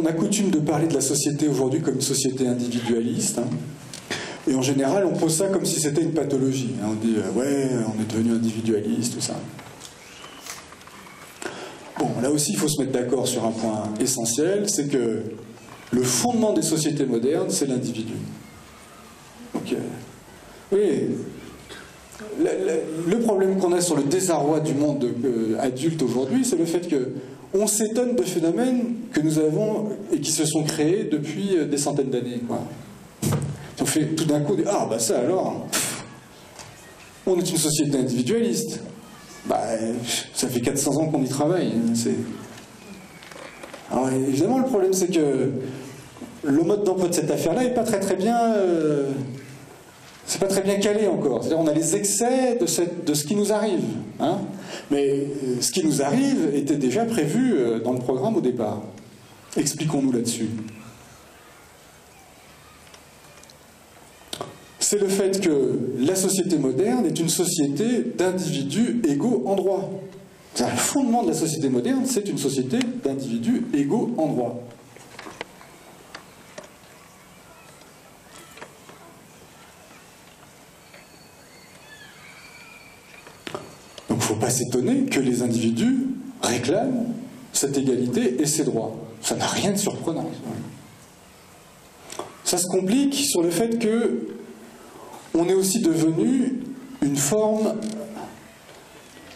on a coutume de parler de la société aujourd'hui comme une société individualiste, hein. Et en général, on pose ça comme si c'était une pathologie, hein. On dit ouais, on est devenu individualiste, tout ça. Bon, là aussi, il faut se mettre d'accord sur un point essentiel, c'est que le fondement des sociétés modernes, c'est l'individu. Donc, oui, le problème qu'on a sur le désarroi du monde adulte aujourd'hui, c'est le fait qu'on s'étonne de phénomènes que nous avons et qui se sont créés depuis des centaines d'années, quoi. On fait tout d'un coup, ah bah ça alors, on est une société individualiste. Bah, ça fait 400 ans qu'on y travaille. Alors évidemment, le problème c'est que le mode d'emploi de cette affaire-là n'est pas très bien, c'est pas très bien calé encore. C'est-à-dire, on a les excès de ce qui nous arrive, hein. Mais ce qui nous arrive était déjà prévu dans le programme au départ. Expliquons-nous là-dessus. C'est le fait que la société moderne est une société d'individus égaux en droit. Le fondement de la société moderne, c'est une société d'individus égaux en droit. Donc il ne faut pas s'étonner que les individus réclament cette égalité et ces droits. Ça n'a rien de surprenant. Ça se complique sur le fait que on est aussi devenu une forme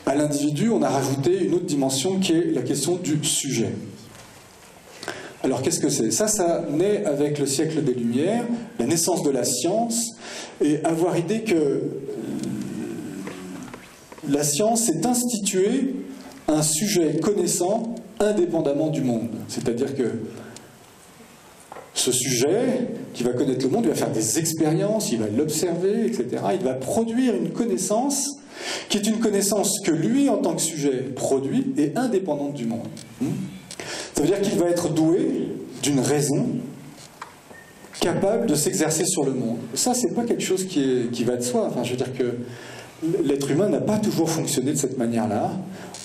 à l'individu, on a rajouté une autre dimension qui est la question du sujet. Alors qu'est-ce que c'est? Ça naît avec le siècle des Lumières, la naissance de la science, et avoir idée que la science est instituée un sujet connaissant indépendamment du monde. C'est-à-dire que ce sujet qui va connaître le monde, il va faire des expériences, il va l'observer, etc. Il va produire une connaissance qui est une connaissance que lui, en tant que sujet, produit et indépendante du monde. Ça veut dire qu'il va être doué d'une raison capable de s'exercer sur le monde. Et ça, c'est pas quelque chose qui va de soi. Enfin, je veux dire que l'être humain n'a pas toujours fonctionné de cette manière-là.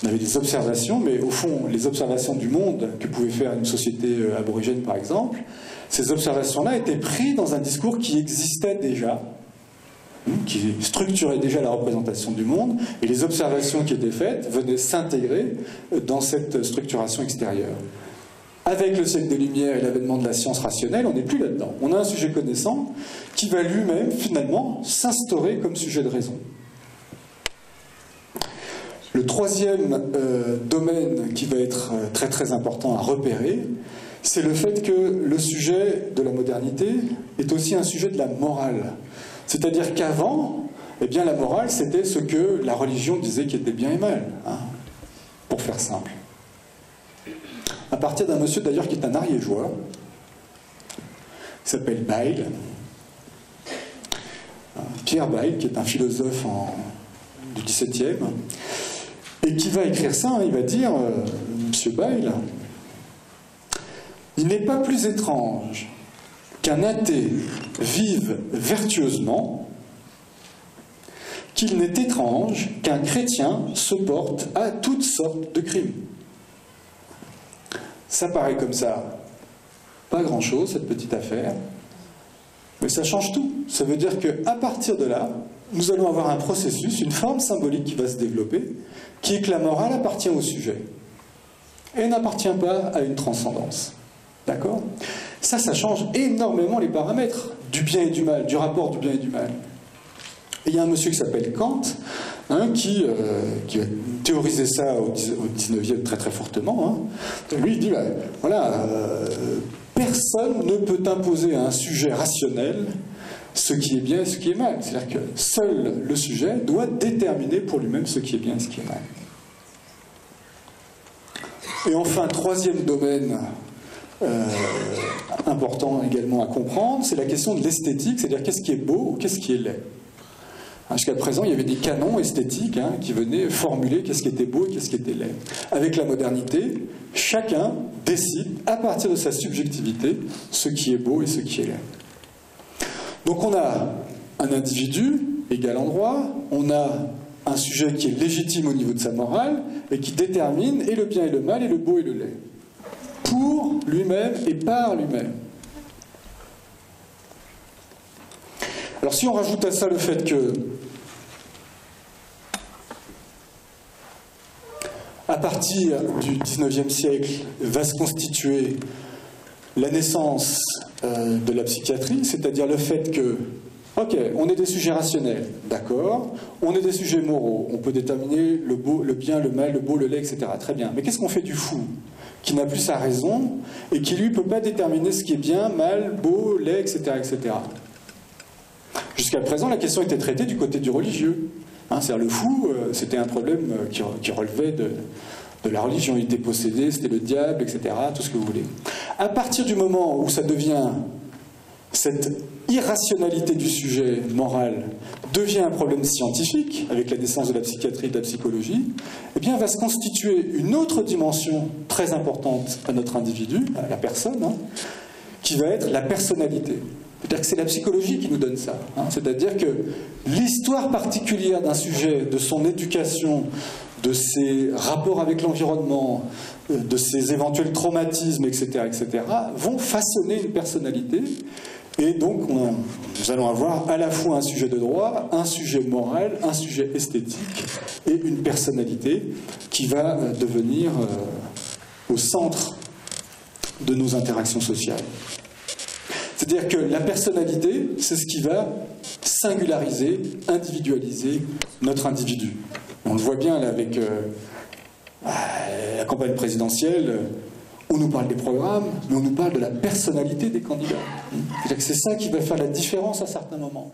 On avait des observations, mais au fond, les observations du monde que pouvait faire une société aborigène, par exemple, ces observations-là étaient prises dans un discours qui existait déjà, qui structurait déjà la représentation du monde, et les observations qui étaient faites venaient s'intégrer dans cette structuration extérieure. Avec le siècle des Lumières et l'avènement de la science rationnelle, on n'est plus là-dedans. On a un sujet connaissant qui va lui-même, finalement, s'instaurer comme sujet de raison. Le troisième domaine qui va être très très important à repérer, c'est le fait que le sujet de la modernité est aussi un sujet de la morale. C'est-à-dire qu'avant, eh bien, la morale, c'était ce que la religion disait qui était bien et mal, hein, pour faire simple. À partir d'un monsieur d'ailleurs qui est un ariégeois, qui s'appelle Bayle, Pierre Bayle, qui est un philosophe du XVIIe, et qui va écrire ça, hein, il va dire, monsieur Bayle, il n'est pas plus étrange qu'un athée vive vertueusement qu'il n'est étrange qu'un chrétien se porte à toutes sortes de crimes. Ça paraît comme ça, pas grand-chose, cette petite affaire, mais ça change tout. Ça veut dire qu'à partir de là, nous allons avoir un processus, une forme symbolique qui va se développer, qui est que la morale appartient au sujet et n'appartient pas à une transcendance. D'accord? Ça change énormément les paramètres du bien et du mal, du rapport du bien et du mal. Et il y a un monsieur qui s'appelle Kant, hein, qui a théorisé ça au 19e très très fortement. Hein. Lui, il dit, voilà, personne ne peut imposer à un sujet rationnel ce qui est bien et ce qui est mal. C'est-à-dire que seul le sujet doit déterminer pour lui-même ce qui est bien et ce qui est mal. Et enfin, troisième domaine important également à comprendre, c'est la question de l'esthétique, c'est-à-dire qu'est-ce qui est beau ou qu'est-ce qui est laid. Jusqu'à présent, il y avait des canons esthétiques qui venaient formuler qu'est-ce qui était beau et qu'est-ce qui était laid. Avec la modernité, chacun décide, à partir de sa subjectivité, ce qui est beau et ce qui est laid. Donc on a un individu égal en droit, on a un sujet qui est légitime au niveau de sa morale et qui détermine et le bien et le mal et le beau et le laid. pour lui-même et par lui-même. Alors si on rajoute à ça le fait que, à partir du XIXe siècle, va se constituer la naissance de la psychiatrie, c'est-à-dire le fait que, ok, on est des sujets rationnels, d'accord, on est des sujets moraux, on peut déterminer le beau, le bien, le mal, le beau, le laid, etc. Très bien, mais qu'est-ce qu'on fait du fou, qui n'a plus sa raison, et qui lui ne peut pas déterminer ce qui est bien, mal, beau, laid, etc., etc. Jusqu'à présent, la question était traitée du côté du religieux. Hein, c'est-à-dire le fou, c'était un problème qui relevait de la religion, il était possédé, c'était le diable, etc., tout ce que vous voulez. À partir du moment où ça devient, cette irrationalité du sujet moral devient un problème scientifique, avec la naissance de la psychiatrie et de la psychologie, eh bien va se constituer une autre dimension très importante à notre individu, à la personne, hein, qui va être la personnalité. C'est-à-dire que c'est la psychologie qui nous donne ça. Hein. C'est-à-dire que l'histoire particulière d'un sujet, de son éducation, de ses rapports avec l'environnement, de ses éventuels traumatismes, etc., vont façonner une personnalité. Et donc, nous allons avoir à la fois un sujet de droit, un sujet moral, un sujet esthétique et une personnalité qui va devenir au centre de nos interactions sociales. C'est-à-dire que la personnalité, c'est ce qui va singulariser, individualiser notre individu. On le voit bien là, avec la campagne présidentielle, on nous parle des programmes, mais on nous parle de la personnalité des candidats. C'est-à-dire que c'est ça qui va faire la différence à certains moments.